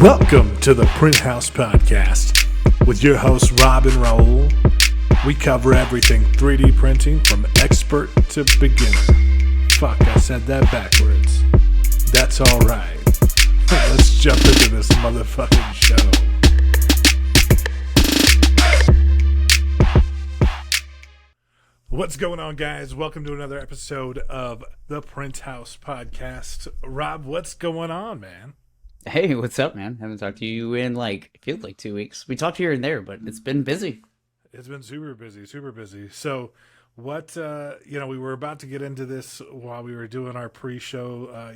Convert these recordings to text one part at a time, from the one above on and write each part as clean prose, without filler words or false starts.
Welcome to the Print House Podcast with your hosts Rob and Raul. We cover everything 3D printing from expert to beginner. Fuck, I said that backwards. That's alright. Let's jump into this motherfucking show. What's going on, guys? Welcome to another episode of the Print House Podcast. Rob, what's going on, man? Hey, what's up, man? Haven't talked to you in it feels like 2 weeks. We talked here and there, but it's been busy. It's been super busy. So what, we were about to get into this while we were doing our pre-show,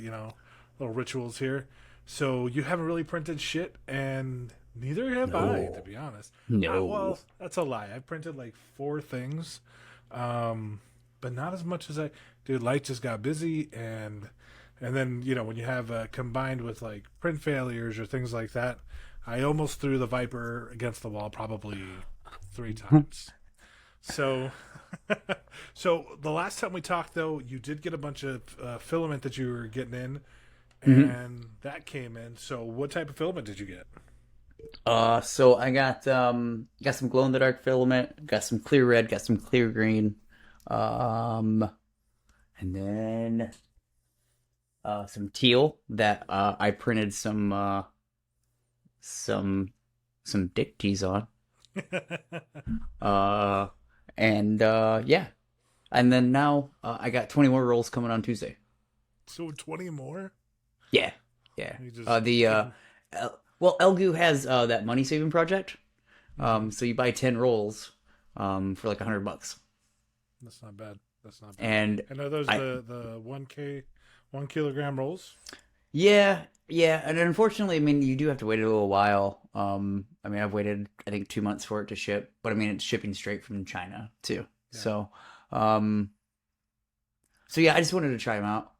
little rituals here. So you haven't really printed shit, and neither have I, to be honest. No. Well, that's a lie. I've printed like 4 things, but not as much as dude, life just got busy, and then, when you have combined with like print failures or things like that, I almost threw the Viper against the wall probably 3 times. So the last time we talked, though, you did get a bunch of filament that you were getting in, and that came in. So what type of filament did you get? So I got some glow in the dark filament, got some clear red, got some clear green, and then some teal that I printed some dick tees on. Yeah. And then now I got 20 more rolls coming on Tuesday. So 20 more? Yeah. Elgu has that money saving project. So you buy 10 rolls for like $100. That's not bad. And are those the 1 kilogram rolls? Yeah, and unfortunately, you do have to wait a little while. I've waited, I think, 2 months for it to ship, but it's shipping straight from China too. Yeah. So yeah, I just wanted to try them out.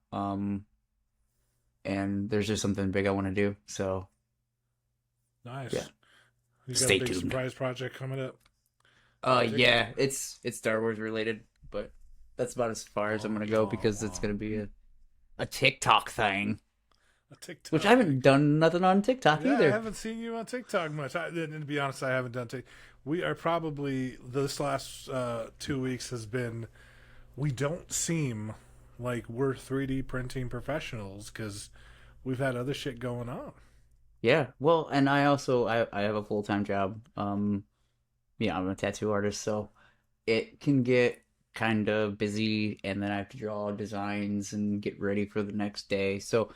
And there's just something big I want to do. So nice. Yeah. You got Stay a big tuned. Surprise project coming up. Yeah, it's Star Wars related, but that's about as far as I'm gonna go because it's gonna be a TikTok thing. TikTok. Which I haven't done nothing on TikTok either. I haven't seen you on TikTok much. And to be honest, I haven't done TikTok. We are probably, this last 2 weeks has been, we don't seem like we're 3D printing professionals because we've had other shit going on. Yeah, well, and I also, I have a full-time job. I'm a tattoo artist, so it can get kind of busy, and then I have to draw designs and get ready for the next day. So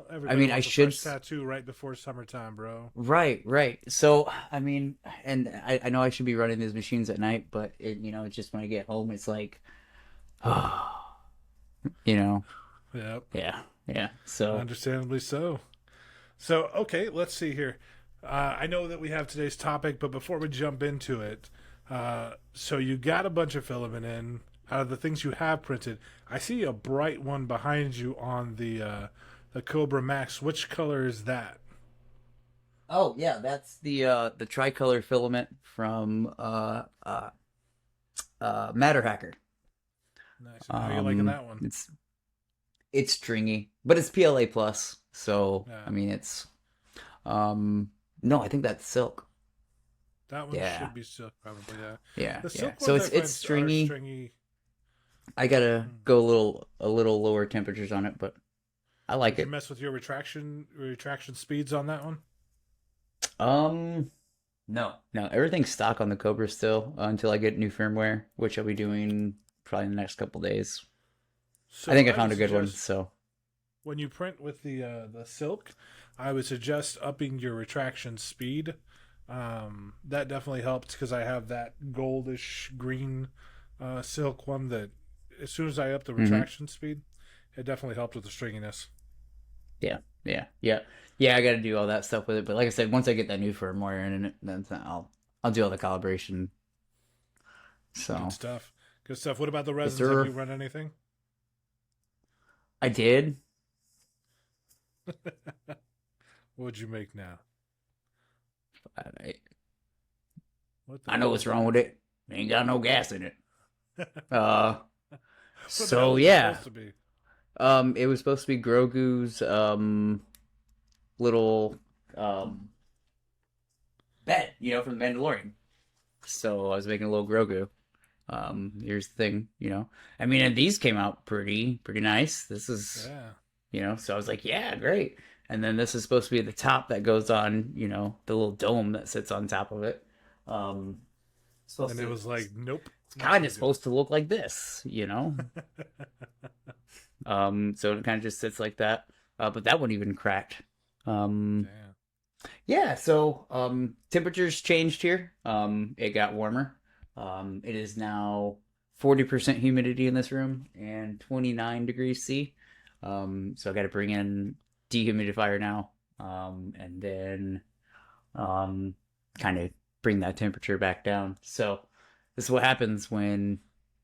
I should tattoo right before summertime, bro. Right. So and I know I should be running these machines at night, but it's just when I get home, it's like, Yep. Yeah. So understandably so. So okay, let's see here. I know that we have today's topic, but before we jump into it, so you got a bunch of filament in. Out of the things you have printed, I see a bright one behind you on the Cobra Max. Which color is that? Oh yeah, that's the tricolor filament from Matter Hacker. Nice. How are you liking that one? It's stringy, but it's PLA plus. So yeah. It's no, I think that's silk. That one should be silk, probably. Yeah. The silk So ones it's stringy. I gotta go a little lower temperatures on it, but I like Did you mess with your retraction speeds on that one? No, everything's stock on the Cobra still until I get new firmware, which I'll be doing probably in the next couple days. So I think I found a good one. So when you print with the silk, I would suggest upping your retraction speed. That definitely helps because I have that goldish green silk one that as soon as I up the retraction speed, it definitely helped with the stringiness. Yeah. I got to do all that stuff with it. But like I said, once I get that new firmware in it, then I'll do all the calibration. So good stuff. What about the resins? Have you run anything? I did. What'd you make now? I know what's wrong with it. Ain't got no gas in it. So yeah. It was supposed to be Grogu's little um, bed, from the Mandalorian. So I was making a little Grogu. Here's the thing, I mean, and these came out pretty nice. This is, Yeah. so I was like, yeah, great. And then this is supposed to be the top that goes on, the little dome that sits on top of it. Um, supposed And it to, was like, nope, it's not kind so of supposed to look like this. good. So it kind of just sits like that. But that one even cracked. Um, Damn. yeah, so temperatures changed here. It got warmer. It is now 40% humidity in this room and 29 degrees C. So I got to bring in dehumidifier now. And then kind of bring that temperature back down. So this is what happens when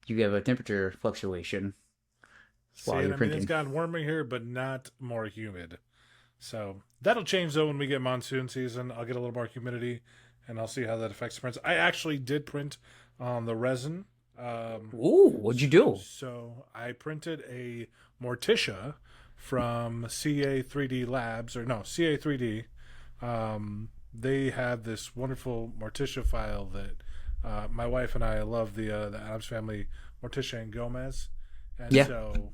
you have a temperature fluctuation while See, you're I mean, it's printing. gotten warmer here, but not more humid. So that'll change though when we get monsoon season. I'll get a little more humidity, and I'll see how that affects prints. I actually did print on the resin. Ooh, what'd you do? So I printed a Morticia from CA3D Labs, or no, CA3D. They have this wonderful Morticia file that my wife and I love the Adams Family Morticia and Gomez, and Yeah, so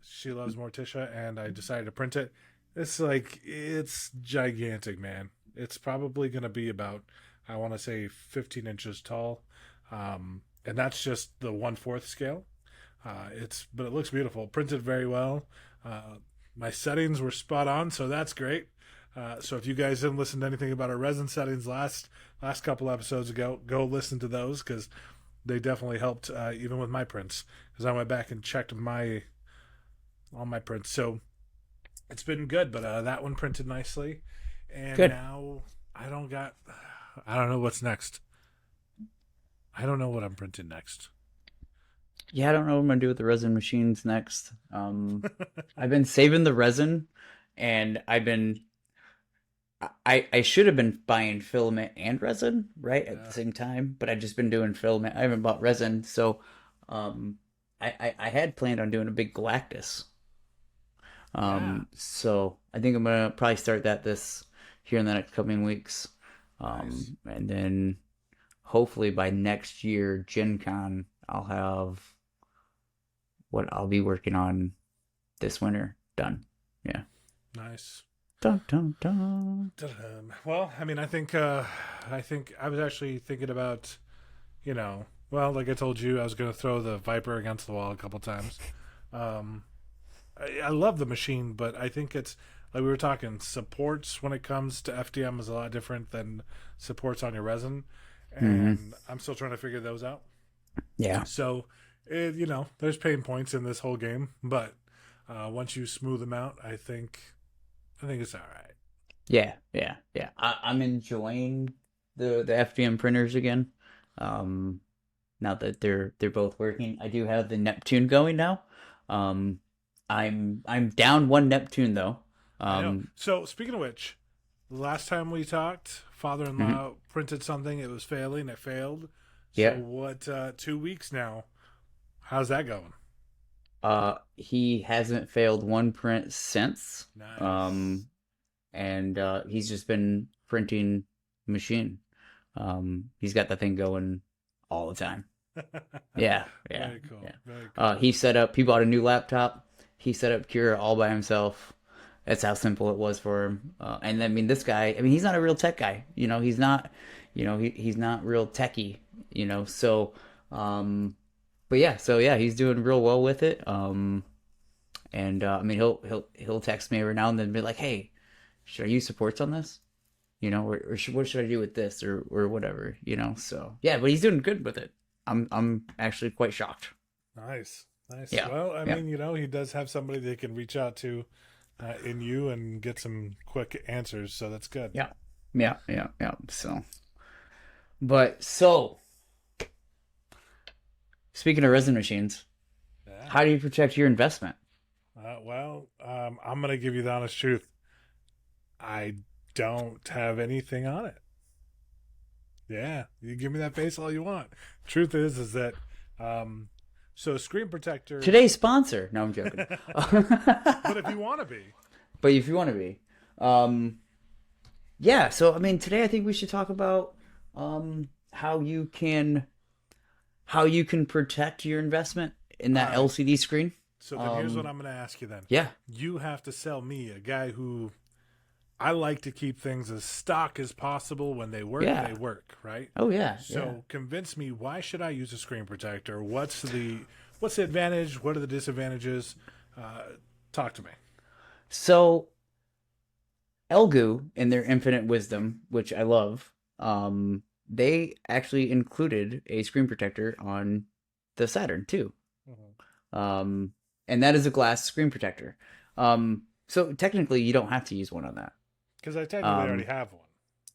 she loves Morticia, and I decided to print it. It's gigantic, man. It's probably going to be about, I want to say, 15 inches tall, and that's just the 1/4 scale. But it looks beautiful, printed very well. Uh, my settings were spot on, so that's great. So if you guys didn't listen to anything about our resin settings last couple episodes ago, go listen to those because they definitely helped, even with my prints. Because I went back and checked all my prints. So it's been good, but that one printed nicely, and good. now I don't know what's next. I don't know what I'm printing next. Yeah, I don't know what I'm gonna do with the resin machines next. I've been saving the resin, and I should have been buying filament and resin right at the Yeah, same time, but I've just been doing filament. I haven't bought resin, so um, I had planned on doing a big Galactus. yeah, So I think I'm gonna probably start that this here in the next coming weeks, nice. and then hopefully by next year, Gen Con, I'll have what I'll be working on this winter done. Yeah. Nice. Dun dun dun. Well, I mean, I think I was actually thinking about, well, like I told you, I was going to throw the Viper against the wall a couple times. Um, I love the machine, but I think it's like we were talking supports when it comes to FDM is a lot different than supports on your resin, Hmm. and I'm still trying to figure those out. Yeah. So, there's pain points in this whole game, but once you smooth them out, I think it's all right. Yeah. Yeah. Yeah. I'm enjoying the FDM printers again. Um, Now that they're both working. I do have the Neptune going now. Um, I'm down one Neptune though. I know. Um, So, speaking of which, last time we talked, mhm. father-in-law printed something. It was failing. It failed. So, Yeah. what? 2 weeks now. How's that going? He hasn't failed one print since. Nice. Um, and he's just been printing machine. He's got the thing going all the time. Yeah, yeah, Very cool. yeah. Very cool. He bought a new laptop. He set up Cura all by himself. That's how simple it was for him. And I mean, this guy, I mean, he's not a real tech guy. He's not, he's not real techy, so, but yeah, so yeah, he's doing real well with it. And I mean, he'll text me every now and then and be like, hey, should I use supports on this? What should I do with this or whatever, so yeah, but he's doing good with it. I'm actually quite shocked. Nice. Nice. Yeah. Well, I Yeah. mean, he does have somebody they can reach out to in you and get some quick answers. So that's good. Yeah. Yeah. Yeah. Yeah. So speaking of resin machines, Yeah. how do you protect your investment? I'm going to give you the honest truth. I don't have anything on it. Yeah, you give me that face all you want. Truth is that um, so screen protector. Today's sponsor. No, I'm joking. But if you want to be, But if you want to be, um, yeah, so I mean, today I think we should talk about how you can protect your investment in All that right. LCD screen. So then here's what Um, I'm going to ask you then. yeah, You have to sell me, a guy who I like to keep things as stock as possible. When they yeah. work, right? Oh yeah, yeah. So convince me, why should I use a screen protector? What's the advantage? What are the disadvantages? Talk to me. So Elgu, in their infinite wisdom, which I love, they actually included a screen protector on the Saturn too. Um, and that is a glass screen protector. So technically, you don't have to use one on that. Because I technically already Um, have one.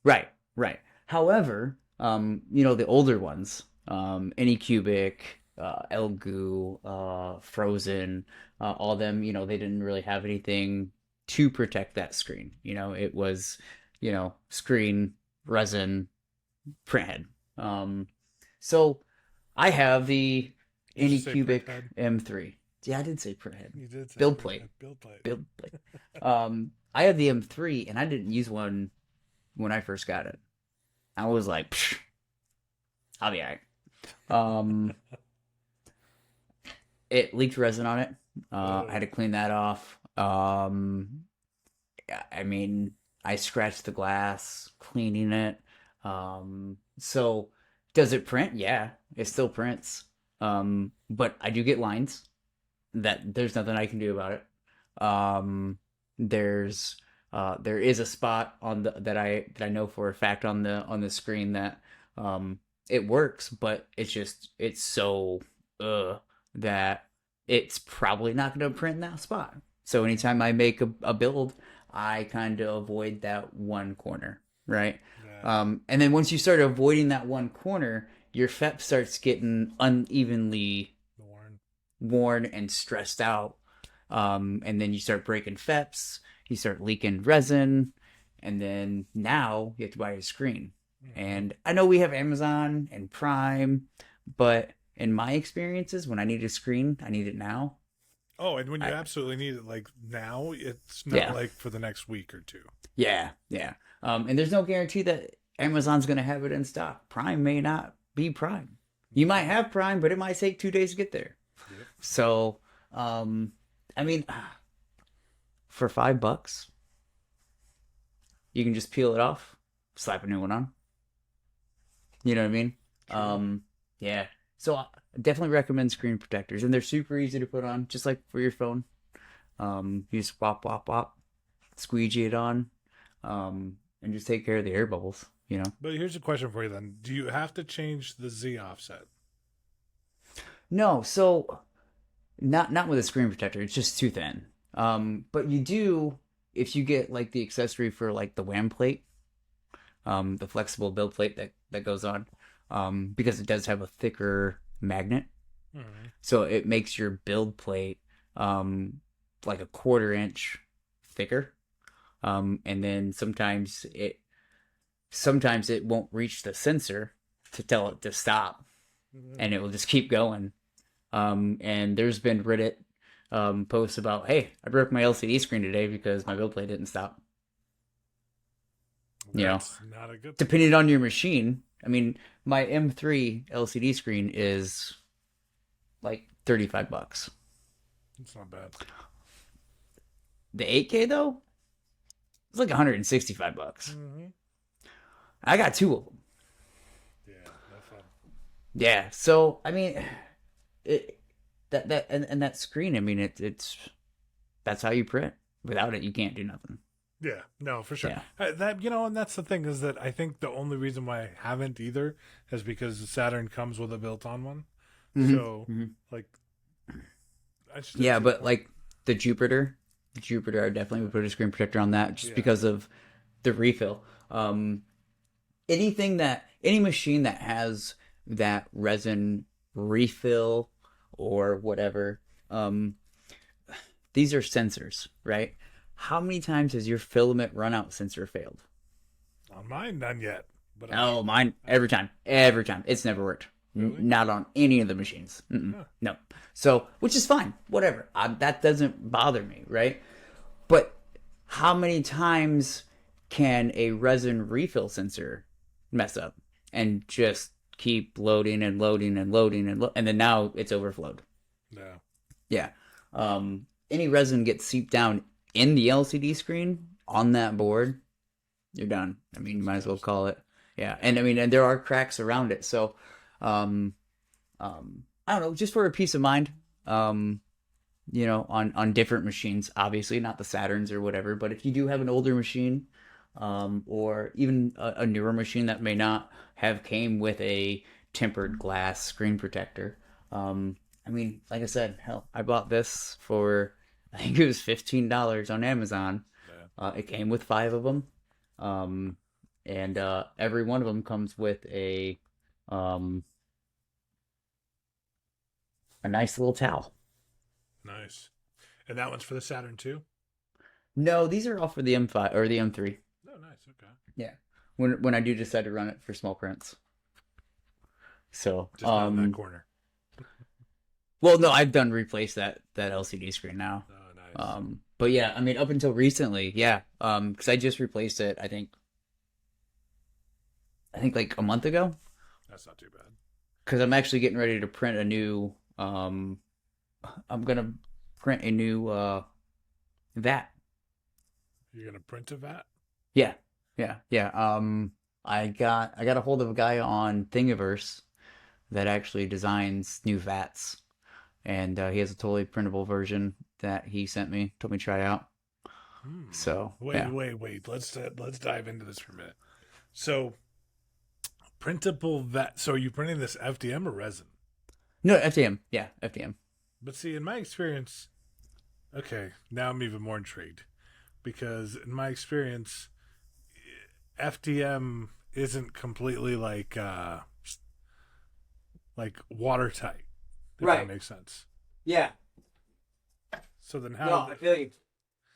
right, right. However, the older ones, Anycubic, Elgu, Frozen, all them, they didn't really have anything to protect that screen. It was, screen, resin, printhead. So I have the Did you say print Anycubic head? M3. Yeah, I did say printhead. You did say Build print plate. head. Build plate. Build plate. I have the M3 and I didn't use one when I first got it. I was like, psh, I'll be alright. Um, it leaked resin on it. I had to clean that off. I mean, I scratched the glass cleaning it. So does it print? Yeah, it still prints. But I do get lines that there's nothing I can do about it. Um, there's there is a spot on the that I know for a fact on the screen that it works, but it's so that it's probably not going to print in that spot. So anytime I make a build, I kind of avoid that one corner, right? Yeah. And then once you start avoiding that one corner, your FEP starts getting unevenly Worn. worn and stressed out. And then you start breaking FEPs, you start leaking resin, and then now you have to buy a screen. And I know we have Amazon and Prime, but in my experiences, when I need a screen, I need it now. Oh, and when you I absolutely need it, like now, it's not Yeah, like for the next week or two. yeah, yeah. And there's no guarantee that Amazon's going to have it in stock. Prime may not be Prime. You might have Prime, but it might take 2 days to get there. Yep. So, I mean, for $5, you can just peel it off, slap a new one on. You know what I mean? True. Yeah. So I definitely recommend screen protectors, and they're super easy to put on, just like for your phone. You just wop wop wop, squeegee it on, and just take care of the air bubbles. But here's a question for you then: do you have to change the Z offset? No, so not with a screen protector. It's just too thin. But you do if you get like the accessory for like the WAM plate, the flexible build plate that goes on, because it does have a thicker magnet, Mm-hmm. so it makes your build plate like a quarter inch thicker. And then sometimes it won't reach the sensor to tell it to stop, and it will just keep going. And there's been Reddit posts about, hey, I broke my LCD screen today because my build plate didn't stop. You know, That's not a good thing. depending on your machine. I mean, my M3 LCD screen is like $35. It's not bad. The 8K though, it's like $165. Mm-hmm. I got two of them. Yeah, no fun. Yeah, so I mean, it and that screen. I mean, it's that's how you print. Without it, you can't do nothing. Yeah, no, for sure. Yeah. And that's the thing is that I think the only reason why I haven't either is because the Saturn comes with a built-on one. So, Mm-hmm. like, I just didn't Yeah, see the but point. like the Jupiter, I definitely would put a screen protector on that just Yeah. because of the refill. Any machine that has that resin refill or whatever, these are sensors, right? How many times has your filament runout sensor failed? On mine, none yet. But I'm Oh, sure. mine every time. It's never worked. Really? Not on any of the machines. Huh. No. So, which is fine. Whatever. That doesn't bother me, right? But how many times can a resin refill sensor mess up and just keep loading and loading and loading and then now it's overflowed. Yeah. Yeah. Any resin gets seeped down in the LCD screen on that board, you're done. I mean, you It's might as well toast. call it. Yeah. Yeah. And I mean, and there are cracks around it. So, um, I don't know, just for a peace of mind, um, on different machines, obviously, not the Saturns or whatever, but if you do have an older machine, or even a newer machine that may not have came with a tempered glass screen protector, I mean, like I said, hell, I bought this for I think it was $15 on Amazon. Yeah. It came with five of them, um, and every one of them comes with um, a nice little towel. Nice. And that one's for the Saturn too? No, these are all for the M5 or the M3. Oh, nice. Okay. Yeah. When I do decide to run it for small prints. So, Just not in that corner. well, no, I've done replace that LCD screen now. Oh, nice. But yeah, I mean, up until recently, yeah, because I just replaced it. I think like a month ago. That's not too bad. Because I'm actually getting ready to print a new. I'm gonna print a new vat. You're gonna print a vat? Yeah, yeah. I got a hold of a guy on Thingiverse that actually designs new vats, and he has a totally printable version that he sent me, told me to try out. Hmm. So Wait, yeah, wait, wait. Let's dive into this for a minute. So, printable vat. So, are you printing this FDM or resin? no FDM, yeah FDM. But see, in my experience, okay, now I'm even more intrigued because in my experience, FDM isn't completely like watertight, if that Right. makes sense. Yeah. So then No, how? I feel you.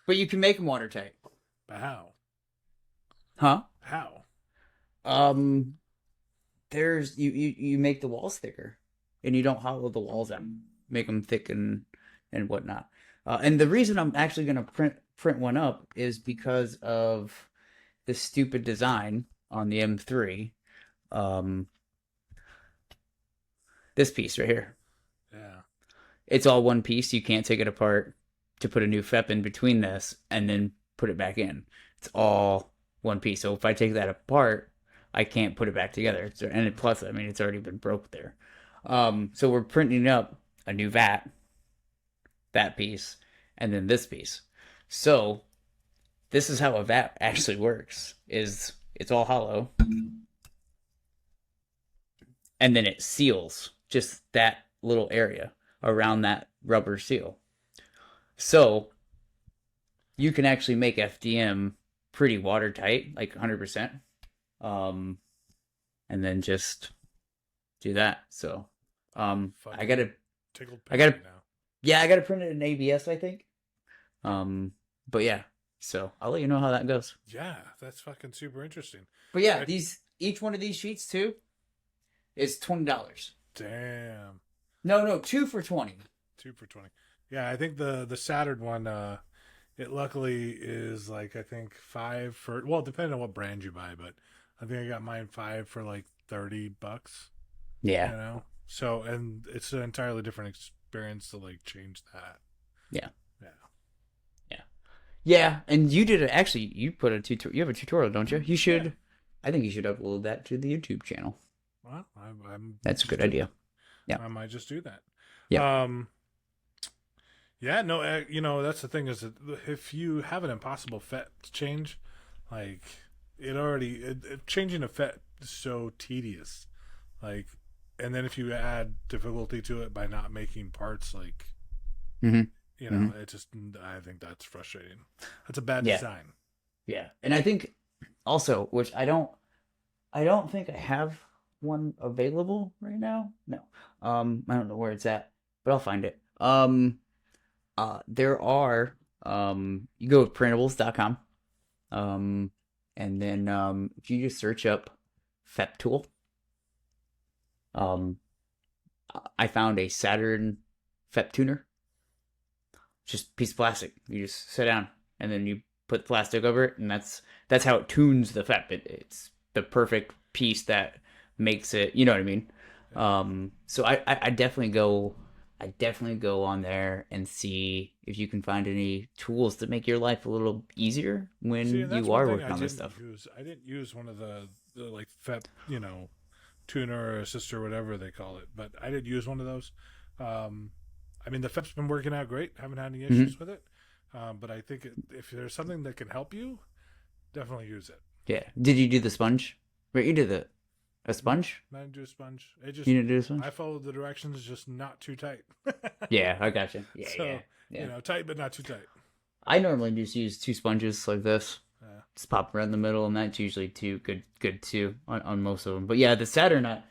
But you can make them watertight. How? Huh? How? Um, there's you make the walls thicker, and you don't hollow the walls out. Make them thick and whatnot. And the reason I'm actually gonna print one up is because of the stupid design on the M3. Um, this piece right here. Yeah. It's all one piece. You can't take it apart to put a new FEP in between this and then put it back in. It's all one piece. So if I take that apart, I can't put it back together. And plus, I mean, it's already been broke there. So we're printing up a new that piece, and then this piece. So this is how a vat actually works: is it's all hollow, and then it seals just that little area around that rubber seal. So you can actually make FDM pretty watertight, like 100%. Um, and then just do that. So, I Fucking gotta, tickled I pink gotta, right now. yeah, I gotta print it in ABS, I think. But yeah, so I'll let you know how that goes. Yeah, that's fucking super interesting. But yeah, I, each one of these sheets too is $20. damn. No, two for 20. 2 for 20. Yeah, I think the Saturn one, it luckily is like I think five for well, depending on what brand you buy, but I think I got mine five for like $30. Yeah, So and it's an entirely different experience to like change that. yeah, Yeah. yeah, yeah. And you did it. Actually, you put a tutorial. You have a tutorial, don't you? You Yeah. should. I think you should upload that to the YouTube channel. Well, I'm That's a just good do, idea. Yeah, I might just do that. yeah, Um. Yeah. No. That's the thing is that if you have an impossible FET change, like changing a FET is so tedious. Like, and then if you add difficulty to it by not making parts, like hmm hmm it just I think that's frustrating. That's a bad yeah, design. yeah. And I think also, which I don't think I have one available right now. No, I don't know where it's at, but I'll find it. There are you go with printables.com. Um, and then if you just search up FEP tool, um, I found a Saturn FEP tuner, just a piece of plastic. You just sit down and then you put plastic over it, and that's how it tunes the FEP. It's the perfect piece that makes it. You know what I mean? Yeah. So I definitely go on there and see if you can find any tools that make your life a little easier See, when and that's you one are thing working I on this didn't stuff. use. I didn't use one of the like FEP, tuner or assist or whatever they call it. But I did use one of those. Um, I mean, the FEP's been working out great. Haven't had any Hmm. issues with it. But I think if there's something that can help you, definitely use it. Yeah. Did you do the sponge? Wait, you did a No, sponge? not into a sponge. It You just didn't do a I sponge? followed the directions, just not too tight. Yeah, I gotcha. Yeah, yeah, So yeah. tight but not too tight. I normally just use two sponges like this. Yeah. Just pop right in the middle, and that's usually too good too on most of them. But yeah, the Saturn, I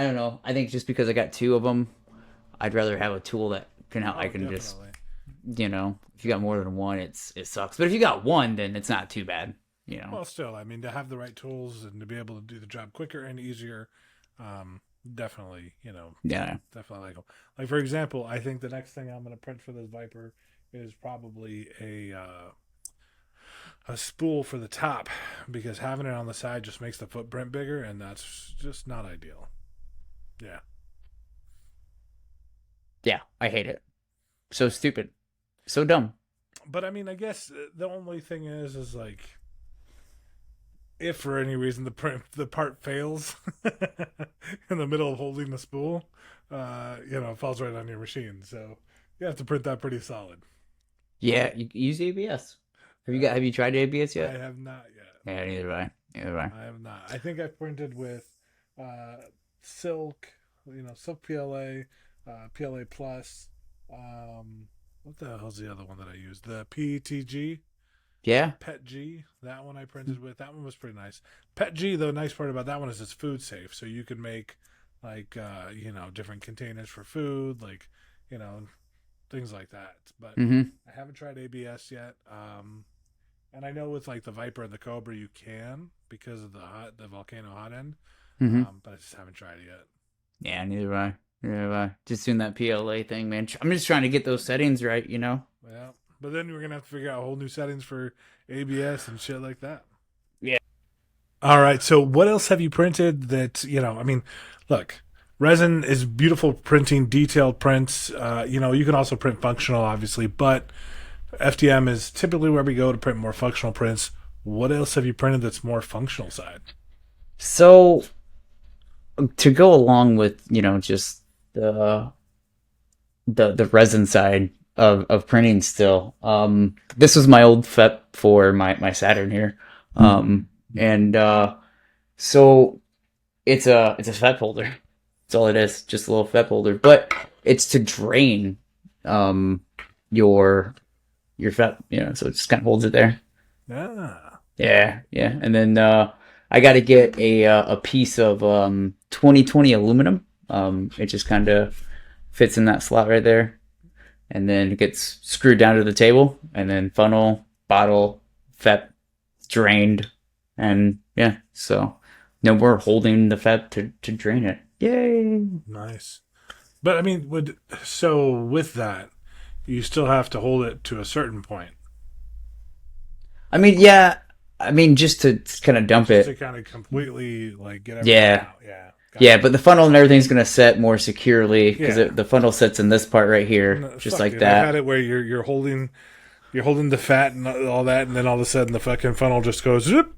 don't know. I think just because I got two of them, I'd rather have a tool that can help. I Oh, can just, definitely, if you got more than one, it sucks. But if you got one, then it's not too bad. You know. Well, still, I mean, to have the right tools and to be able to do the job quicker and easier, definitely, Yeah. definitely like them. Like for example, I think the next thing I'm going to print for this Viper is probably a spool for the top because having it on the side just makes the footprint bigger, and that's just not ideal. Yeah. Yeah, I hate it. So stupid. So dumb. But I mean, I guess the only thing is like if for any reason the part fails in the middle of holding the spool, it falls right on your machine. So you have to print that pretty solid. Yeah, you use ABS. Uh, Have you tried ABS I yet? have not yet. Yeah, neither have I. Neither have I. I have not. I think I've printed with uh, Silk, Silk PLA, PLA Plus. Um, what the hell's the other one that I used? The PETG. Yeah. Pet G, that one I printed with. That one was pretty nice. Pet G, the nice part about that one is it's food safe, so you can make like different containers for food, like you know things like that. But Mm-hmm. I haven't tried ABS yet. And I know with like the Viper and the Cobra you can because of the volcano hot end. Mm-hmm. But I just haven't tried it yet. Yeah, neither have I. Neither have I. Just doing that PLA thing, man. I'm just trying to get those settings right, you know? Yeah, but then we're gonna have to figure out whole new settings for ABS and shit like that. Yeah. All right. So what else have you printed that, I mean, look, resin is beautiful printing, detailed prints. You can also print functional, obviously, but FDM is typically where we go to print more functional prints. What else have you printed that's more functional side? So to go along with, just the the resin side of printing still, this was my old FEP for my Saturn here. And so it's a FEP holder. That's all it is, just a little FEP holder. But it's to drain um your FEP, so it just kind of holds it there. Yeah. Yeah, yeah. And then I got to get a piece of 2020 aluminum. It just kind of fits in that slot right there, and then it gets screwed down to the table, and then funnel, bottle, FEP, drained, and yeah. So no more holding the FEP to drain it. Yay! Nice. But I mean, with that, you still have to hold it to a certain point. I mean, yeah. I mean, just to kind of dump Just to it. kind of completely like get everything Yeah, out. Yeah. yeah. Gotcha. But the funnel and everything's gonna set more securely because Yeah. the funnel sits in this part right here, No, just fuck, like dude. I've had that. it where you're holding the fat and all that, and then all of a sudden the fucking funnel just goes zip.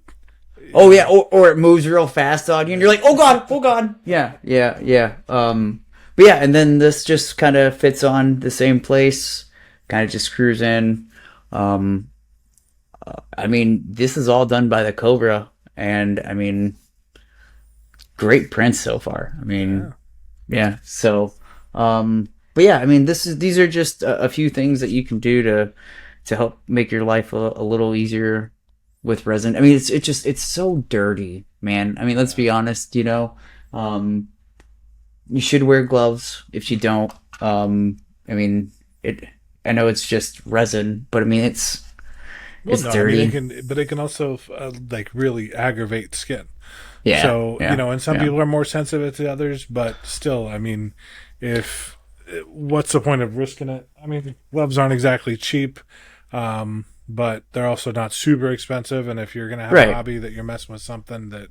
Oh yeah, or it moves real fast on you, and you're like, oh god, oh god. Yeah, yeah, yeah. But yeah, and then this just kind of fits on the same place, kind of just screws in. Um, I mean, this is all done by the Cobra, and I mean, great prints so far. I Yeah. mean, yeah. So, but yeah, I mean, these are just a few things that you can do to help make your life a little easier with resin. I mean, it's so dirty, man. I mean, let's be honest. Um, you should wear gloves. If you don't, I mean, it. I know it's just resin, but I mean, Well, it's no, I mean dirty. it can also like really aggravate skin. Yeah, So yeah, and some yeah. people are more sensitive to others, but still, I mean, if what's the point of risking it? I mean, gloves aren't exactly cheap. but they're also not super expensive. And if you're going to have a Right. hobby that you're messing with something that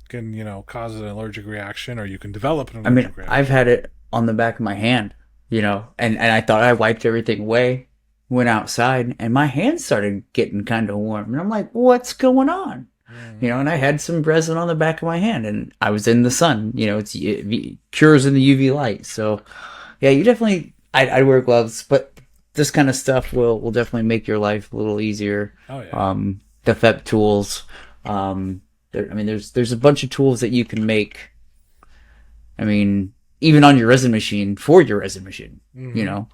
can, cause an allergic reaction, or you can develop an I mean, allergic I've reaction. had it on the back of my hand, and I thought I wiped everything away, went outside, and my hands started getting kind of warm. And I'm like, what's going on? Mm-hmm. And I had some resin on the back of my hand, and I was in the sun. It cures in the UV light. So, yeah, you definitely, I'd wear gloves, but this kind of stuff will definitely make your life a little easier. Oh, yeah. The FEP tools, I mean, there's a bunch of tools that you can make. I mean, even on your resin machine for your resin machine, you Mm-hmm. know.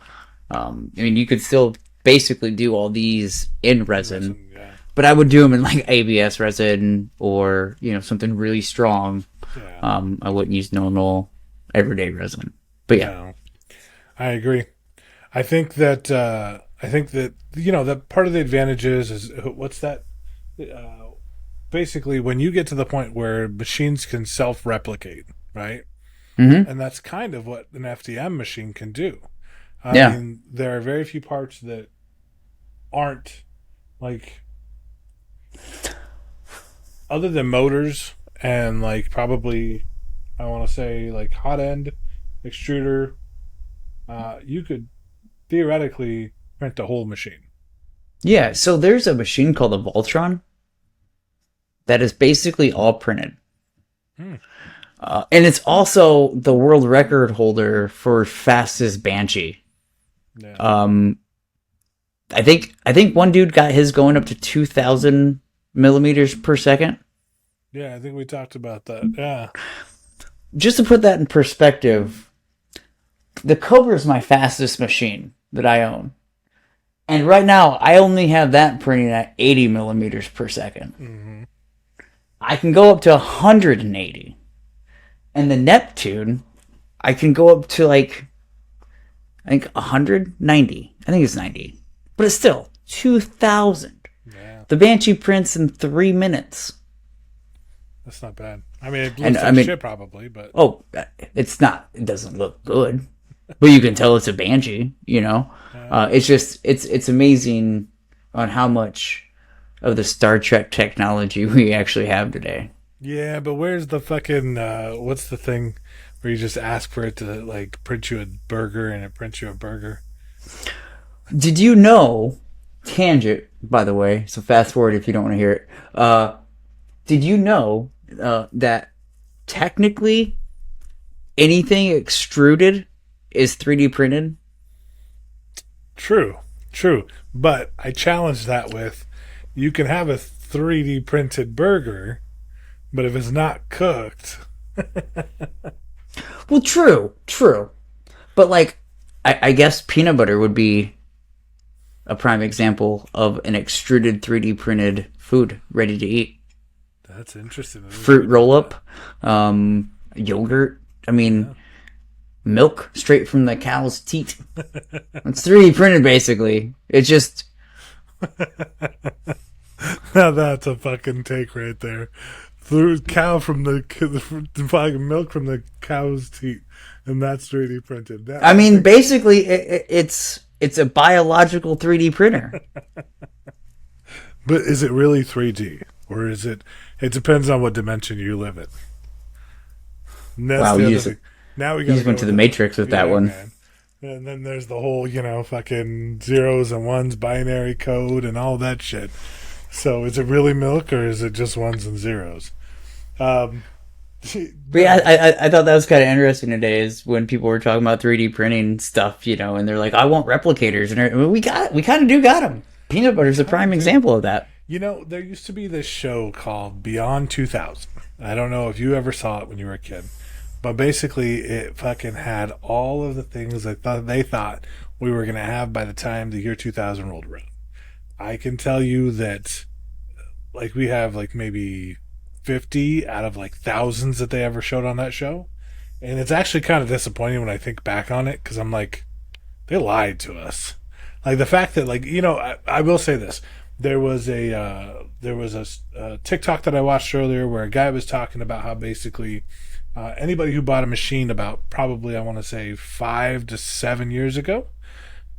I mean, you could still basically do all these in In resin, resin, yeah. but I would do them in like ABS resin or something really strong. Yeah. I wouldn't use normal everyday resin. But yeah, No, I agree. I think that that part of the advantage is what's that? Uh, Basically, when you get to the point where machines can self-replicate, right? hmm And that's kind of what an FDM machine can do. I yeah, mean, there are very few parts that aren't like, other than motors and like probably, I want to say, like hot end extruder. You could theoretically print a whole machine. yeah. So there's a machine called a Voltron that is basically all printed. Hmm. And it's also the world record holder for fastest Banshee. Yeah. Um, I think one dude got his going up to 2,000 millimeters per second. Yeah, I think we talked about that. Yeah. Just to put that in perspective, the Cobra is my fastest machine that I own, and right now I only have that printing at 80 millimeters per second. Mm-hmm. I can go up to 180, and the Neptune I can go up to like I think 190. I think it's 90, but it's still 2,000. Yeah, The Banshee prints in 3 minutes. that's not bad. I mean, it And looks I like mean, shit probably, but oh, it's not. It doesn't look good, but you can tell it's a Banshee. uh, It's amazing on how much of the Star Trek technology we actually have today. yeah. But where's the fucking what's the thing where you just ask for it to like print you a burger and it prints you a burger? Did you know? Tangent, by the way. So fast forward if you don't want to hear it. Did you know that technically anything extruded is 3D printed? True, true. But I challenge that with, you can have a 3D printed burger, but if it's not cooked, Well, true. But like, I guess peanut butter would be a prime example of an extruded 3D printed food ready to eat. that's interesting. I didn't Fruit think about roll that. up, yogurt. I mean, milk straight from the cow's teat. It's 3D printed basically. It's just Now that's a fucking take right there. Through cow from the fucking milk from the cow's teat, and that's 3D printed. I I mean, think, basically, it's a biological 3D printer. but is it really 3D or is it? It depends on what dimension you live in. And that's Wow, the you other just thing. Now we you got to just go went to with the the Matrix with that yeah, one. man. And then there's the whole, fucking zeros and ones binary code and all that shit. So is it really milk or is it just ones and zeros? Um, But yeah, no. I thought that was kind of interesting today is when people were talking about 3D printing stuff, and they're like, I want replicators, and we kind of do got them. Peanut butter's a Kind of prime do. example of that. There used to be this show called Beyond 2000. I don't know if you ever saw it when you were a kid, but basically it fucking had all of the things they thought we were going to have by the time the year 2000 rolled around. I can tell you that, like, we have like maybe 50 out of like thousands that they ever showed on that show. And it's actually kind of disappointing when I think back on it, because I'm like, they lied to us. Like the fact that, like, I will say this: there was a TikTok that I watched earlier where a guy was talking about how basically anybody who bought a machine about, probably, I want to say, 5 to 7 years ago,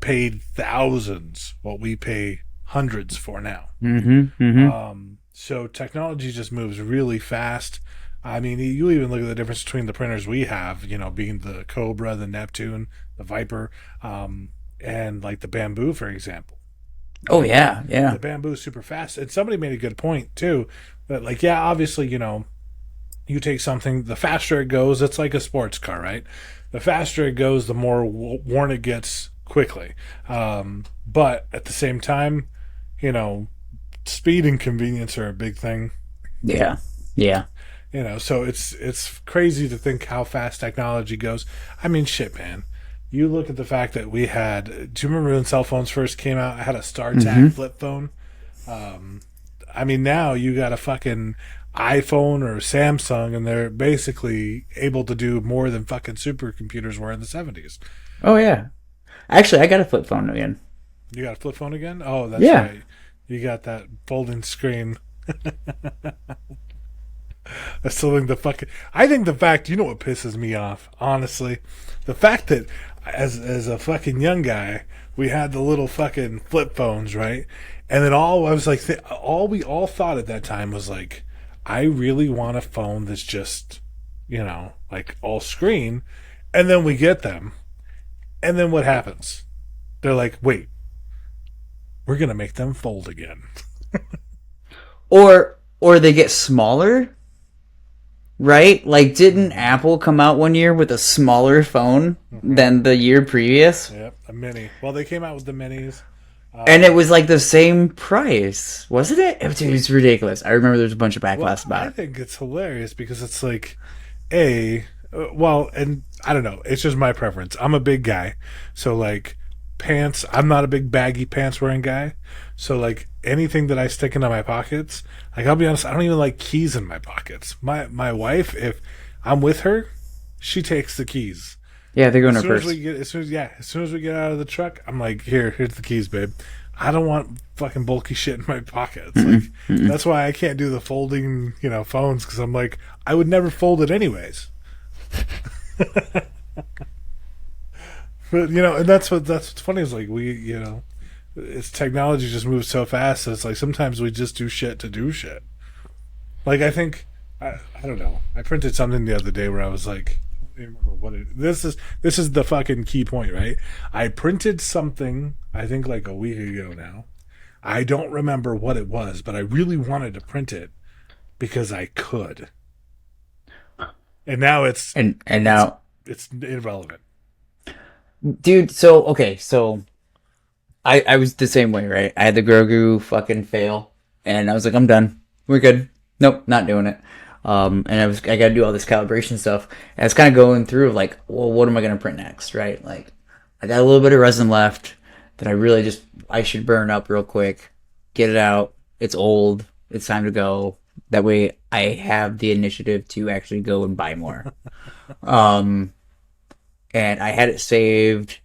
paid thousands what we pay hundreds for now. Mm-hmm. Mm-hmm. So technology just moves really fast. I mean, you even look at the difference between the printers we have, being the Cobra, the Neptune, the Viper, and like the Bamboo, for example. Oh Like yeah, yeah, the Bamboo is super fast. And somebody made a good point too, that like, yeah, obviously, you take something, the faster it goes, it's like a sports car, right? The faster it goes, the more worn it gets quickly. But at the same time, you know, speed and convenience are a big thing. yeah, yeah. So it's crazy to think how fast technology goes. I mean, shit, man. You look at the fact that we had. Do you remember when cell phones first came out? I had a StarTAC Mm-hmm. flip phone. Um, I mean, now you got a fucking iPhone or Samsung, and they're basically able to do more than fucking supercomputers were in the 70s. Oh yeah. Actually, I got a flip phone again. You got a flip phone again? Oh, that's Yeah. right. You got that folding screen. I still think the fucking. I think the fact. You know what pisses me off? Honestly, the fact that as a fucking young guy, we had the little fucking flip phones, right? And then all I was like, all we all thought at that time was like, I really want a phone that's just, like all screen. And then we get them, and then what happens? They're like, wait, we're gonna make them fold again. Or they get smaller, right? Like, didn't Apple come out one year with a smaller phone Mm-hmm. than the year previous? Yep, a mini. Well, they came out with the minis. And it Um, was like the same price, wasn't it? It was ridiculous. I remember there was a bunch of Well, backlash about I it. think it's hilarious because it's like, a, well, and I don't know. It's just my preference. I'm a big guy, so like pants. I'm not a big baggy pants wearing guy. So like anything that I stick into my pockets, like I'll be honest, I don't even like keys in my pockets. My wife, if I'm with her, she takes the keys. Yeah, they go in As her soon as purse. we get, as soon as we get out of the truck, I'm like, here's the keys, babe. I don't want fucking bulky shit in my pockets. Like Mm-mm, mm-mm. that's why I can't do the folding, phones because I'm like, I would never fold it anyways. But and that's what's funny is like it's technology just moves so fast. So it's like sometimes we just do shit to do shit. Like I don't know. I printed something the other day where I was like, I don't even remember what it. This is the fucking key point, right? I printed something I think like a week ago now. I don't remember what it was, but I really wanted to print it because I could. And now And it's now, it's irrelevant. dude. So okay, so I was the same way, right? I had the Grogu fucking fail, and I was like, I'm done. We're good. Nope, not doing it. And I got to do all this calibration stuff. And I was kind of going through like, well, what am I gonna print next, right? Like, I got a little bit of resin left that I should burn up real quick, get it out. It's old. It's time to go. That way, I have the initiative to actually go and buy more. Um, and I had it saved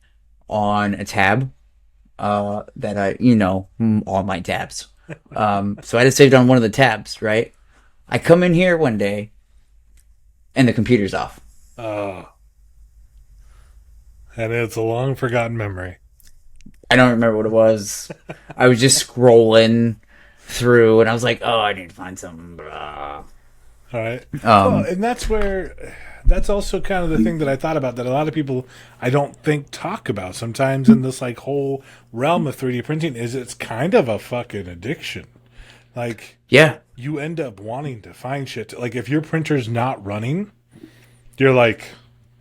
on a tab that all my tabs. So I had it saved on one of the tabs, right? I come in here one day and the computer's off. Uh, and it's a long forgotten memory. I don't remember what it was. I was just scrolling through and I was like, oh, I need to find something. Blah. All right. Well, Um, and that's also kind of the thing that I thought about that a lot of people I don't think talk about sometimes in this like whole realm of 3D printing is it's kind of a fucking addiction. Like yeah. you end up wanting to find shit. Like if your printer's not running, you're like,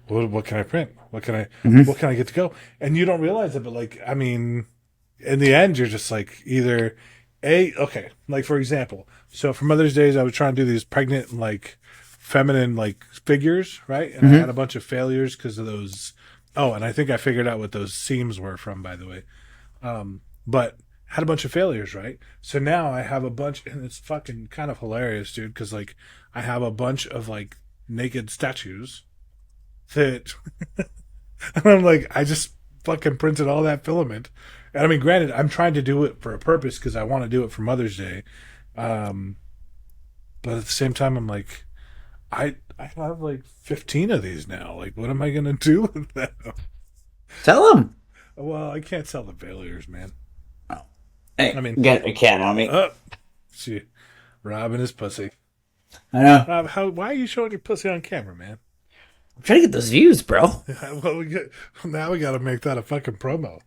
what can I print? Mm-hmm. What can I get to go? And you don't realize it, but like, I mean, in the end, you're just like either okay, like for example, so for Mother's Days, I was trying to do these pregnant, like feminine, like figures, right? And I Mm-hmm. had a bunch of failures because of those. Oh, and I think I figured out what those seams were from, by the way. But had a bunch of failures, right? So now I have a bunch, and it's fucking kind of hilarious, dude, because like I have a bunch of like naked statues that and I'm like, I just fucking printed all that filament. And I mean, granted, I'm trying to do it for a purpose because I want to do it for Mother's Day. Um, but at the same time, I'm like, I have like 15 of these now. Like, what am I gonna do with them? Tell him. Well, I can't sell the failures, man. Oh. Hey, I mean, get a cat on me. see, Rob and his pussy. I know. Rob, why are you showing your pussy on camera, man? I'm trying to get those views, bro. Well, now we got to make that a fucking promo.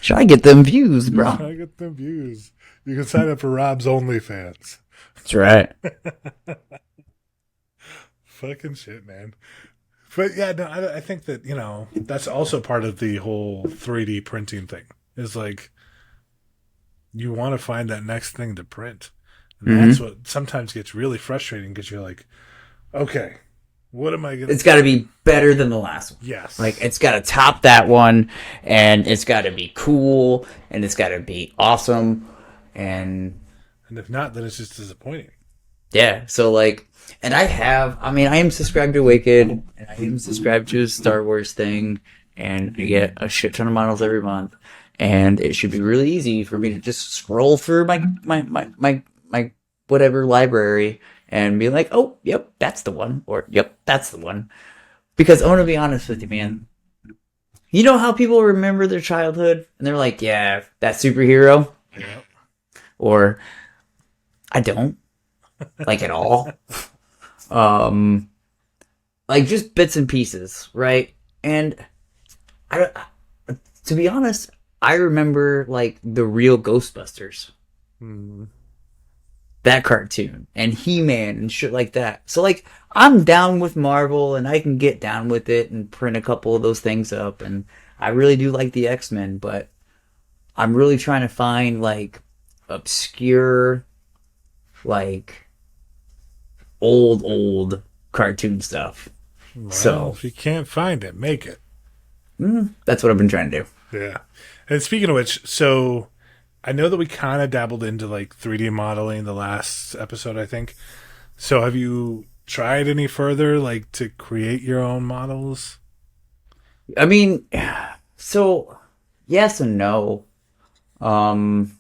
Try to get them views, bro. Try to get them views. You can sign up for Rob's OnlyFans. That's right. Fucking shit, man. But yeah, no, I think that, that's also part of the whole 3D printing thing. Is like, you want to find that next thing to print. And that's what sometimes gets really frustrating because you're like, okay, what am I going to It's got to be better than the last one. Yes. Like, it's got to top that one, and it's got to be cool, and it's got to be awesome, and if not, then it's just disappointing. yeah. So, like, and I am subscribed to Wicked, and I am subscribed to a Star Wars thing, and I get a shit ton of models every month, and it should be really easy for me to just scroll through my whatever library and be like, oh, yep, that's the one, or yep, that's the one. Because I'm gonna be honest with you, man. You know how people remember their childhood, and they're like, yeah, that superhero, Yep. or I don't like at all. Like just bits and pieces, right? And I, to be honest, I remember like the real Ghostbusters, that cartoon, and He-Man and shit like that. So like, I'm down with Marvel, and I can get down with it and print a couple of those things up. And I really do like the X-Men, but I'm really trying to find like obscure, like old cartoon stuff. Well, So if you can't find it, make it. that's what I've been trying to do. Yeah. And speaking of which, so I know that we kind of dabbled into like 3D modeling the last episode, I think. So have you tried any further, like to create your own models? I mean, so yes and no. Um,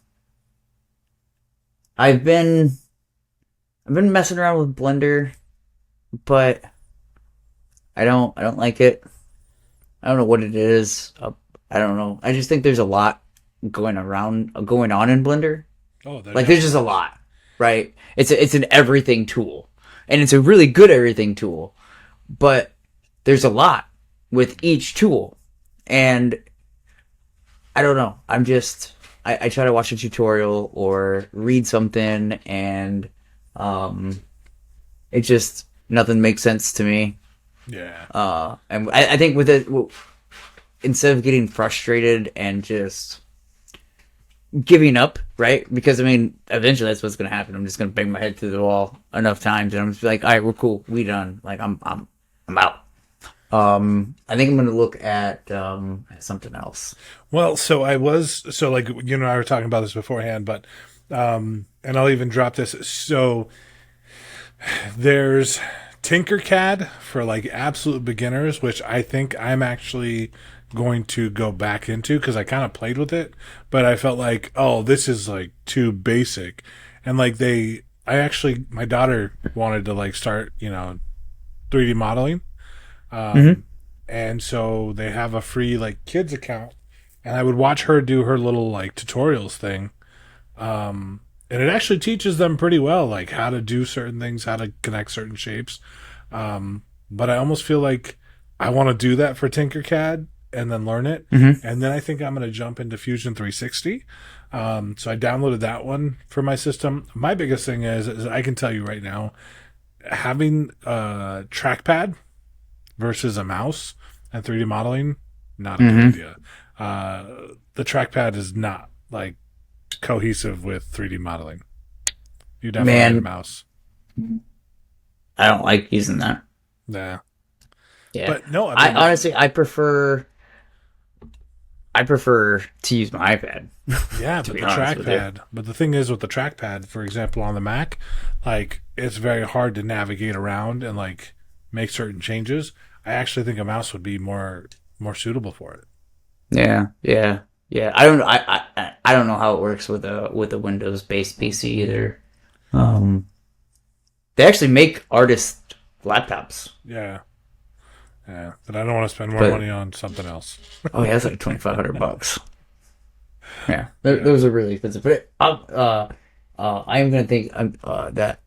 I've been messing around with Blender, but I don't like it. I don't know what it is. I don't know. I just think there's a lot going on in Blender. Oh, Like there's just a lot, right? It's an everything tool, and it's a really good everything tool, but there's a lot with each tool, and I don't know. I try to watch a tutorial or read something, and it just nothing makes sense to me. Yeah. And I think with it, instead of getting frustrated and just giving up, right? Because I mean, eventually that's what's gonna happen. I'm just gonna bang my head through the wall enough times, and I'm just like, all right, we're cool, we done. Like I'm out. I think I'm gonna look at something else. Well, so like you and I were talking about this beforehand, but and I'll even drop this. So there's Tinkercad for like absolute beginners, which I think I'm actually going to go back into because I kind of played with it, but I felt like, oh, this is like too basic. And like my daughter wanted to like start, 3D modeling. And so they have a free like kids account, and I would watch her do her little like tutorials thing. And it actually teaches them pretty well, like how to do certain things, how to connect certain shapes. But I almost feel like I want to do that for Tinkercad and then learn it. And then I think I'm going to jump into Fusion 360. So I downloaded that one for my system. My biggest thing is I can tell you right now, having a trackpad versus a mouse and 3D modeling, not a good idea. The trackpad is not like cohesive with 3D modeling. You definitely need a mouse. I don't like using that. Yeah. Yeah. But no, I honestly I prefer to use my iPad. Yeah, but the trackpad. But the thing is with the trackpad, for example, on the Mac, like it's very hard to navigate around and like make certain changes. I actually think a mouse would be more suitable for it. Yeah. I don't know how it works with a Windows based PC either. They actually make artist laptops. Yeah. Yeah, but I don't want to spend more But money on something else. oh yeah, it's like $2,500. Yeah, Yeah, those are really expensive. But I am gonna think that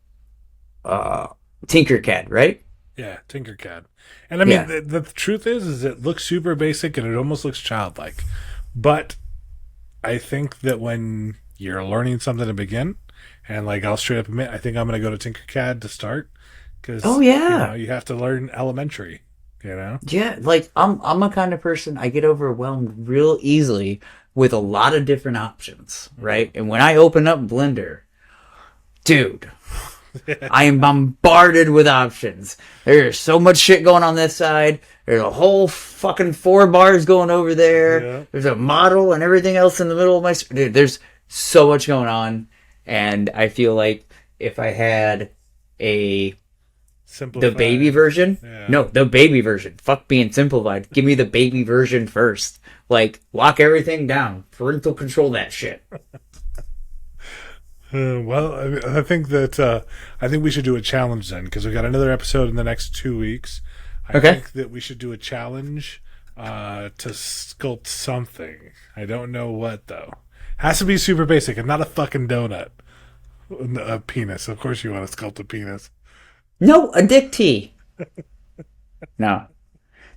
uh Tinkercad, right? yeah, Tinkercad. And I mean, Yeah, the truth is it looks super basic and it almost looks childlike. But I think that when you're learning something to begin, and like I'll straight up admit, I think I'm going to go to Tinkercad to start oh because yeah, you have to learn elementary. You know. yeah. Like I'm a kind of person, I get overwhelmed real easily with a lot of different options, right? And when I open up Blender, dude, I am bombarded with options. There's so much shit going on this side. There's a whole fucking 4 bars going over there. Yeah. There's a model and everything else in the middle of my dude. There's so much going on, and I feel like if I had a the baby Simplified. version, Yeah. no, the baby version. Fuck being simplified. Give me the baby version first. Like lock everything down. Parental control that shit. Well, I think we should do a challenge then because we got another episode in the next 2 weeks. I Okay. think that we should do a challenge to sculpt something. I don't know what though. Has to be super basic and not a fucking donut. A penis. Of course, you want to sculpt a penis. No, a dick tee. No.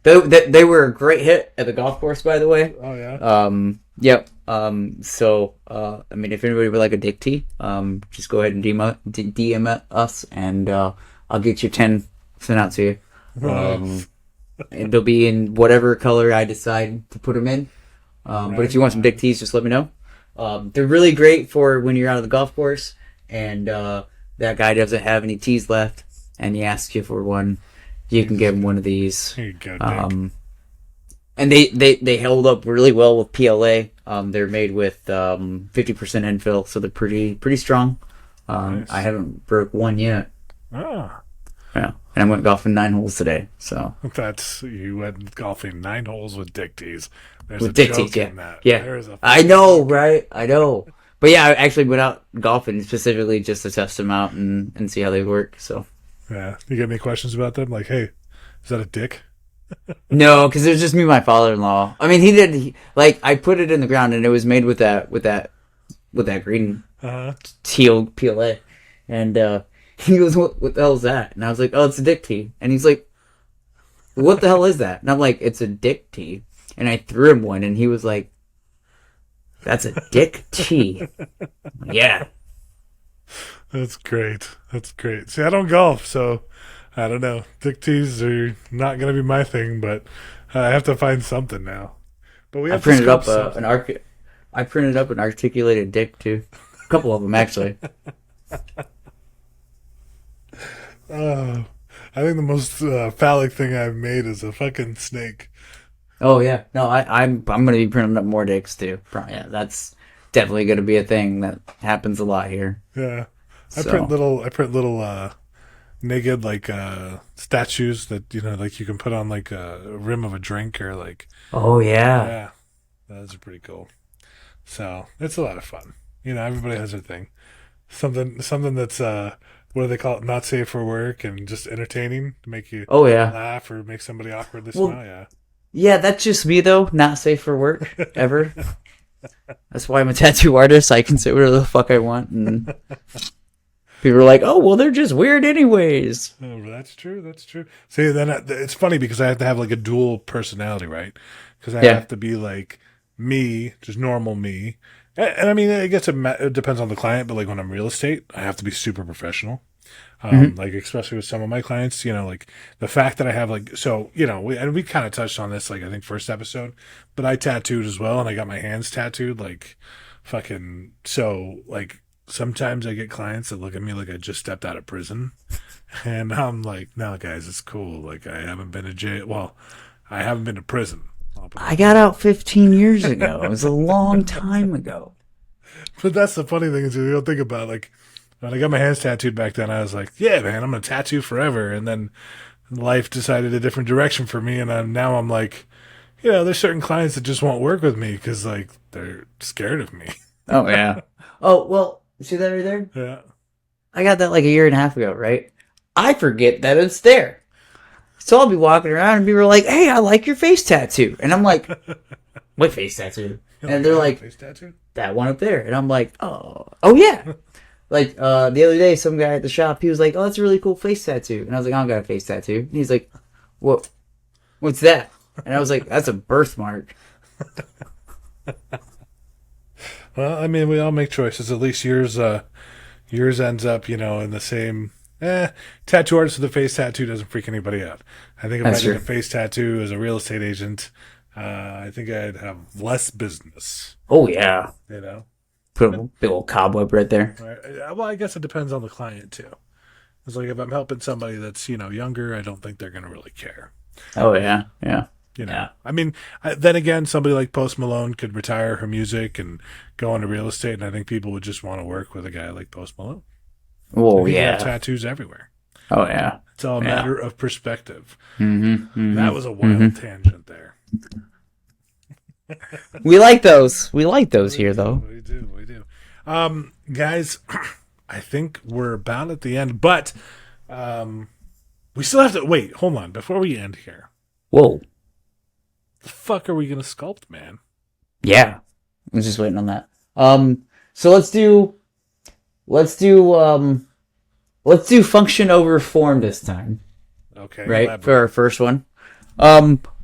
They were a great hit at the golf course, by the way. Oh yeah. Yep. So, I mean, if anybody would like a dick tee, just go ahead and DM us, and I'll get you 10 sent out to you. Nice. And they'll be in whatever color I decide to put them in. But if you want some dick tees, just let me know. They're really great for when you're out of the golf course, and that guy doesn't have any tees left, and he asks you for one. You can give him one of these. Here you go, Dick. And they held up really well with PLA. They're made with 50% infill, so they're pretty strong. Nice. I haven't broke one yet. Ah, Yeah, and I went golfing 9 holes today. So that's you went golfing 9 holes with dick tees. There's with a dick joke teeth, yeah, in that. yeah. There is a I know, right? I know. But yeah, I actually went out golfing specifically just to test them out and see how they work. So yeah. You get any questions about them? Like, hey, is that a dick? no, because it was just me, and my father-in-law. I mean, like I put it in the ground, and it was made with that green Uh-huh. teal PLA, and he goes, "What the hell is that?" And I was like, "Oh, it's a dick tee." And he's like, "What the hell is that?" And I'm like, "It's a dick tee." And I threw him one, and he was like, "That's a dick tee." Yeah. That's great. That's great. See, I don't golf, so I don't know. Dick tees are not going to be my thing, but I have to find something now. But we I have to printed sculpt up something. I printed up an articulated dick too. A couple of them actually. Uh, I think the most phallic thing I've made is a fucking snake. Oh yeah, no, I'm gonna be printing up more dicks too. Yeah, that's definitely gonna be a thing that happens a lot here. Yeah, So I print little naked like statues that like you can put on like a rim of a drink or like oh yeah, yeah, those are pretty cool. So it's a lot of fun. Everybody has their thing. Something that's what do they call it? Not safe for work and just entertaining to make you oh yeah. laugh or make somebody awkwardly Well, smile. Yeah. yeah, that's just me though. Not safe for work ever. That's why I'm a tattoo artist. I can say whatever the fuck I want, and people are like, "Oh, well, they're just weird anyways." Oh, that's true. That's true. See, then it's funny because I have to have like a dual personality, right? Because I Yeah. have to be like me, just normal me. And I mean, I guess it depends on the client, but like when I'm real estate, I have to be super professional. Hmm. Like especially with some of my clients, like the fact that I have like, so, we kind of touched on this, like I think first episode, but I tattooed as well. And I got my hands tattooed like fucking, so like sometimes I get clients that look at me like I just stepped out of prison. And I'm like, no, guys, it's cool. Like I haven't been to jail. Well, I haven't been to prison. I got out 15 years ago. It was a long time ago. But that's the funny thing is you don't think about like when I got my hands tattooed back then, I was like, yeah, man, I'm gonna tattoo forever. And then life decided a different direction for me, and now I'm like, there's certain clients that just won't work with me because like they're scared of me. Oh yeah. Oh well, see that right there? Yeah. I got that like a year and a half ago, right? I forget that it's there. So I'll be walking around and people are like, "Hey, I like your face tattoo," and I'm like, "What face tattoo?" And they're like, face tattoo? "That one up there," and I'm like, "Oh yeah." Like the other day, some guy at the shop, he was like, "Oh, that's a really cool face tattoo," and I was like, "I don't got a face tattoo," and he's like, "What? What's that?" And I was like, "That's a birthmark." Well, I mean, we all make choices. At least yours ends up, in the same. Tattoo artist with a face tattoo doesn't freak anybody out. I think if That's I did true. a face tattoo as a real estate agent, I think I'd have less business. Oh yeah, You know. put a big old cobweb right there. Right. Well, I guess it depends on the client too. It's like if I'm helping somebody that's younger, I don't think they're gonna really care. Oh yeah, yeah, yeah. I mean, then again, somebody like Post Malone could retire her music and go into real estate, and I think people would just want to work with a guy like Post Malone. Oh And he can have yeah. tattoos everywhere. Oh yeah. It's all a Yeah. matter of perspective. Mm-hmm. That was a wild tangent there. We like those. We like those here, though. We do. We do. Guys, I think we're about at the end, but we still have to wait. Hold on, before we end here. Whoa. The fuck are we gonna sculpt, man? Yeah. I was just waiting on that. So let's do function over form this time, Okay, right? elaborate. For our first one.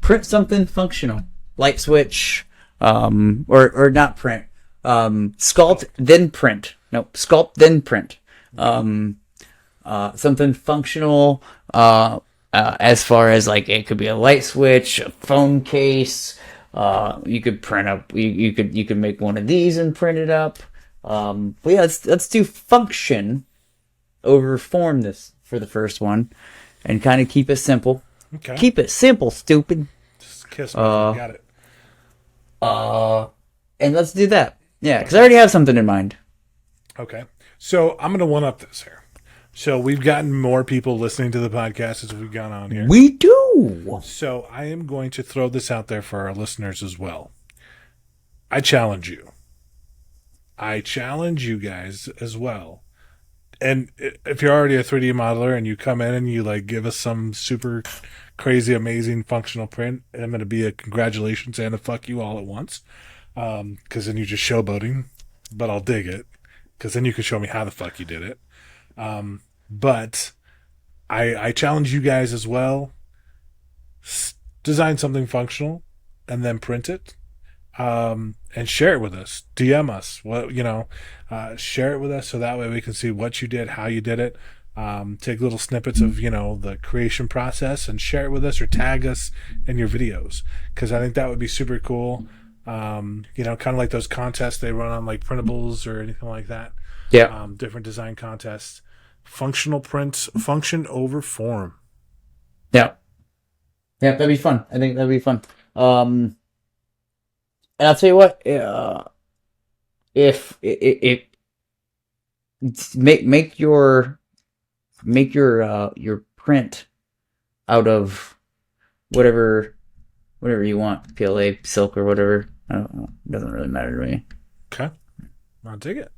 Print something functional. Light switch, or not print. Sculpt then print. No, sculpt then print. Something functional, as far as like it could be a light switch, a phone case. You could print up. You could make one of these and print it up. But yeah, let's do function over form this for the first one, and kind of keep it simple. Okay, Keep it simple, stupid. just kiss me. Got it. And let's do that. Yeah, because I already have something in mind. Okay, so I'm gonna one up this here. So we've gotten more people listening to the podcast as we've gone on here. We do. So I am going to throw this out there for our listeners as well. I challenge you. I challenge you guys as well. And if you're already a 3D modeler and you come in and you like give us some super crazy, amazing functional print, I'm going to be a congratulations and a fuck you all at once. Because then you're just showboating. But I'll dig it. Because then you can show me how the fuck you did it. But I challenge you guys as well. Design something functional and then print it. And share it with us. DM us. Share it with us so that way we can see what you did, how you did it. Take little snippets of the creation process and share it with us or tag us in your videos because I think that would be super cool. Kind of like those contests they run on like printables or anything like that. Yeah. Different design contests. Functional prints, function over form. Yeah. Yeah, that'd be fun. I think that'd be fun. And I'll tell you what, if make your print out of whatever you want, PLA, silk, or whatever. I don't know. It doesn't really matter to me. Okay. I'll dig it.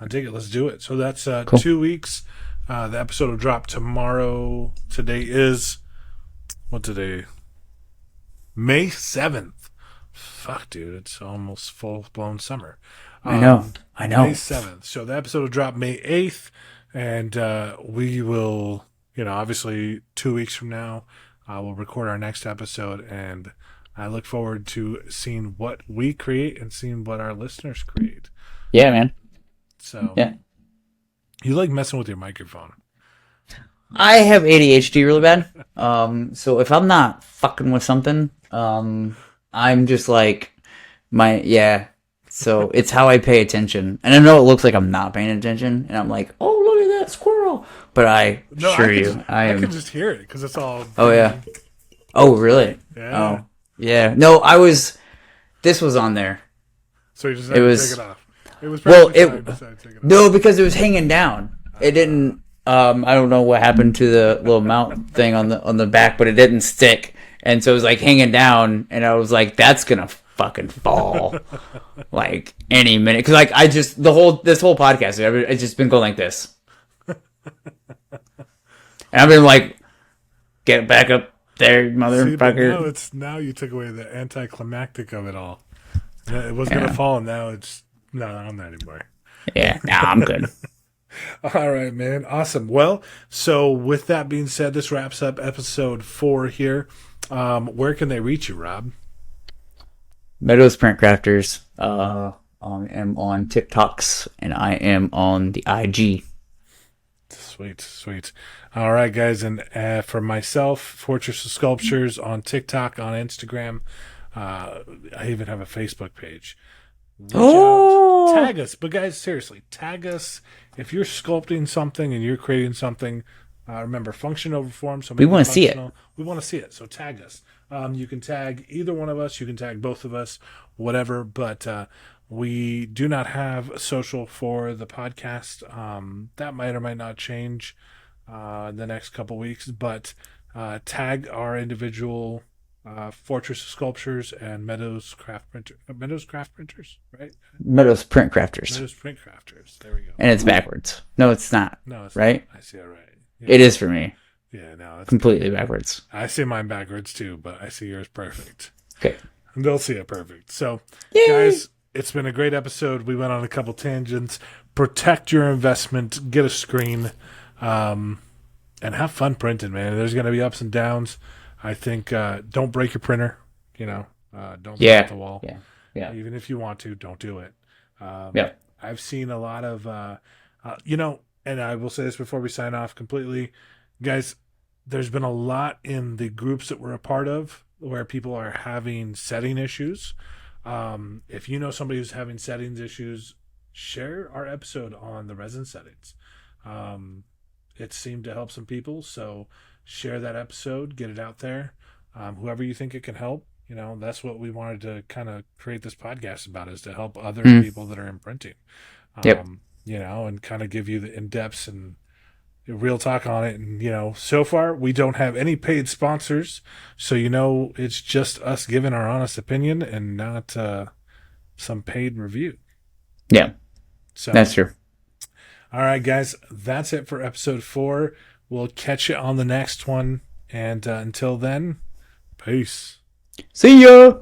Let's do it. So that's Cool. 2 weeks. The episode will drop tomorrow. Today is what today? May 7th. Fuck, dude, it's almost full blown summer. I know. May 7th. So the episode will drop May 8th, and we will, obviously 2 weeks from now, we'll record our next episode, and I look forward to seeing what we create and seeing what our listeners create. Yeah, man. So, Yeah. You like messing with your microphone. I have ADHD really bad. So if I'm not fucking with something, I'm just like so it's how I pay attention. And I know it looks like I'm not paying attention and I'm like, "Oh, look at that squirrel." But I can just hear it because it's all. Oh yeah. Oh, really? Yeah. Oh. Yeah. No, this was on there. So you just had to take it off. It was Well, perfectly fine, decided to take it off. No, because it was hanging down. It didn't. I don't know what happened to the little mount thing on the back, but it didn't stick, and so it was like hanging down, and I was like, "That's gonna fucking fall like any minute." Because like this whole podcast, it's just been going like this, and I've been like, "Get it back up, there, See, but now motherfucker. it's now you took away the anticlimactic of it all. It was gonna Yeah, fall, and now it's not on there anymore. yeah. Nah, I'm good. All right, man. Awesome. Well, so with that being said, this wraps up episode 4 here. Where can they reach you, Rob? Meadows Print Crafters. I am on TikToks and I am on the IG. Sweet, sweet. All right, guys. And for myself, Fortress of Sculptures on TikTok, on Instagram. I even have a Facebook page. Reach out, Oh, tag us. But guys, seriously, tag us if you're sculpting something and you're creating something. Remember, function over form, so we make it want to see it. functional. We want to see it, so tag us. You can tag either one of us. You can tag both of us, whatever. But we do not have a social for the podcast. That might or might not change in the next couple weeks. But tag our individual Fortress of Sculptures and Meadows Craft Printers, right? Meadows Print Crafters. Meadows Print Crafters. There we go. And it's backwards. No, it's not. No, it's not. Right? I see it right. It Yeah, is for me. yeah. No, that's Completely good. backwards. I see mine backwards too, but I see yours perfect. Okay. And they'll see it perfect. So, Yay! guys, it's been a great episode. We went on a couple tangents. Protect your investment. Get a screen, and have fun printing, man. There's going to be ups and downs. I think don't break your printer. Don't throw it at Yeah. the wall. Yeah. Yeah. Even if you want to, don't do it. Yeah. I've seen a lot of, and I will say this before we sign off completely, guys. There's been a lot in the groups that we're a part of where people are having setting issues. If you know somebody who's having settings issues, share our episode on the resin settings. It seemed to help some people, so share that episode, get it out there. Whoever you think it can help, that's what we wanted to kind of create this podcast about, is to help other Mm. people that are in printing. Yep. And kind of give you the in-depths and real talk on it. And, so far we don't have any paid sponsors. So, it's just us giving our honest opinion and not some paid review. Yeah. So That's true. all right, guys, that's it for episode 4. We'll catch you on the next one. And until then, peace. See ya.